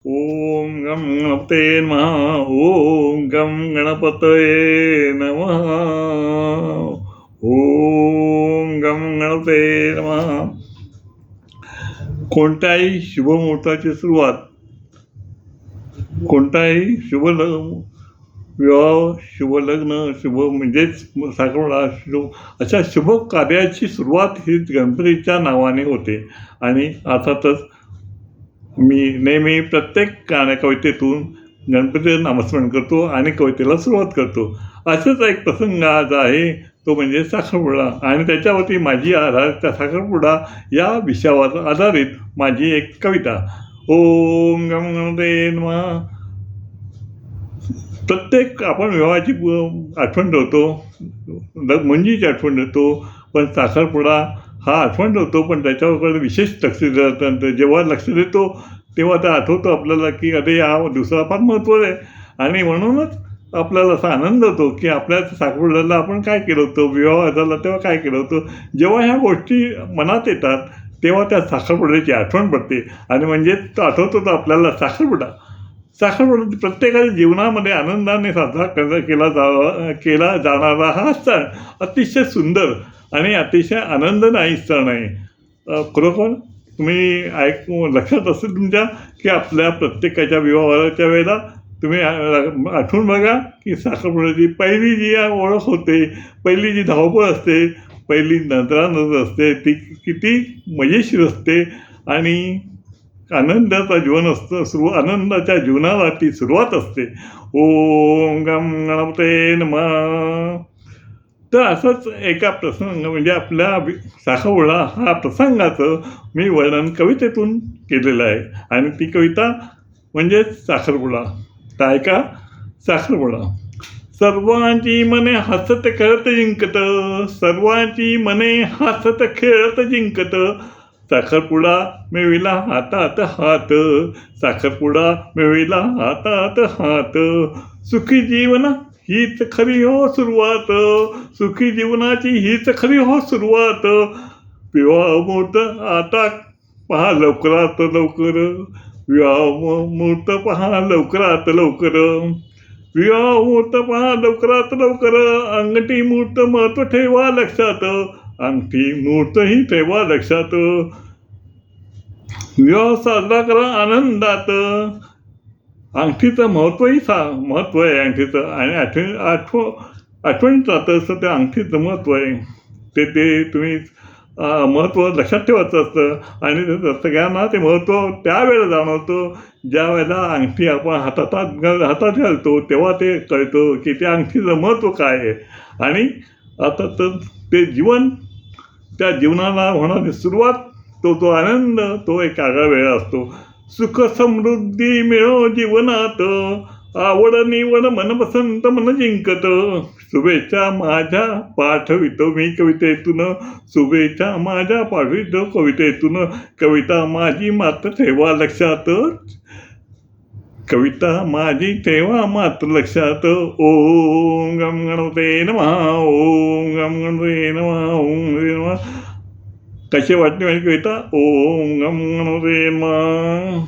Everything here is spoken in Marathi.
ओम गम गणपते नमः. ओम गम गणपतये नमः. ओम गम गणपते नमः. कोणत्याही शुभमुहूर्ताची सुरुवात, कोणताही विवाह, शुभ लग्न, शुभ म्हणजेच साखरपुडा, शुभ अशा शुभ कार्याची सुरुवात ही गणपतीच्या नावाने होते. आणि अर्थातच मी नेहमी प्रत्येक कवितेतून गणपतीचं नामस्मरण करतो आणि कवितेला सुरुवात करतो. असंच एक प्रसंग आज आहे, तो म्हणजे साखरपुडा. आणि त्याच्यावरती माझी त्या साखरपुडा या विषयावर आधारित माझी एक कविता. ओम गम गणपते नमः. प्रत्येक आपण विवाहाची आठवण ठेवतो, मुंजीची आठवण ठेवतो, पण साखरपुडा हा आठवण ठेवतो, पण त्याच्यावर विशेष लक्ष दिलं. जेव्हा लक्ष देतो तेव्हा ते आठवतो आपल्याला की अरे या दिवसाला फार महत्त्व आहे. आणि म्हणूनच आपल्याला असा आनंद होतो की आपल्या साखरपुड्याला आपण काय केलं होतं, विवाह झाला तेव्हा काय केलं होतं. जेव्हा ह्या गोष्टी मनात येतात तेव्हा त्या साखरपुड्याची आठवण पडते. आणि म्हणजे तो आठवतो तर आपल्याला साखरपुडा प्रत्येकाच्या जीवनामध्ये आनंदाने साजरा केला जाणारा हा सण अतिशय सुंदर आणि अतिशय आनंददायी सण आहे. खरोखर तुम्ही लक्षात असेल तुमच्या की आपल्या प्रत्येकाच्या विवाहाच्या वेळेला तुम्ही आठवून बघा की साखरपुड्याची पहिली जी ओळख होते, पहिली जी धावपळ असते, पहिली नजर असते, ती किती मजेशीर असते आणि आनंदाचं जीवन असतं. आनंदाच्या जीवनाला ती सुरुवात असते. ओम गम गणपते नमः. तर असंच एका प्रसंग म्हणजे आपल्या साखरपुडा हा प्रसंगाचं मी वर्णन कवितेतून केलेलं आहे. आणि ती कविता म्हणजे साखरपुडा. तर ऐका. साखरपुडा. सर्वांची मने हसत खेळत जिंकत, सर्वांची मने हसत खेळत जिंकत, साखरपुडा मिळविला हातात हात, साखरपुडा मिळविला हातात हात. सुखी जीवन हीच खरी हो सुरुवात, सुखी जीवनाची हीच खरी हो सुरुवात. विवाह मुहूर्त आता पहा लवकरात लवकर, विवाह मुहूर्त पहा लवकरात लवकर, विवाह मुहूर्त पहा लवकरात लवकर. अंगठी मुहूर्त महत्त्व ठेवा लक्षात, अंगठी मुहूर्त ही ठेवा लक्षात. विवाह साजरा करा आनंदात. अंगठीचं महत्त्व आहे अंगठीचं. आणि आठवणीत राहतं असं त्या अंगठीचं महत्त्व आहे. ते तुम्ही महत्त्व लक्षात ठेवायचं असतं. आणि सगळ्यांना ते महत्त्व त्यावेळेला जाणवतं ज्या वेळेला अंगठी आपण हातात घालतो, तेव्हा ते कळतं की त्या अंगठीचं महत्त्व काय आहे. आणि आता तर ते जीवन, त्या जीवनाला होणारी सुरुवात, तो आनंद, तो एक आगळा वेळ असतो. सुख समृद्धी मिळो जीवनात, आवड निवड मनपसंत मन जिंकत. शुभेच्छा माझ्या पाठवितो मी कवितेतून, शुभेच्छा माझ्या पाठवितो कवितेतून. कविता माझी मात्र ठेवा लक्षात, कविता माझी ठेवा मात्र लक्षात. ओम गम गणपते नमः. ओम गम गणपते नमः. ओम नमः. कशी वाटली माझी कविता? ओम गम गणपते नमः.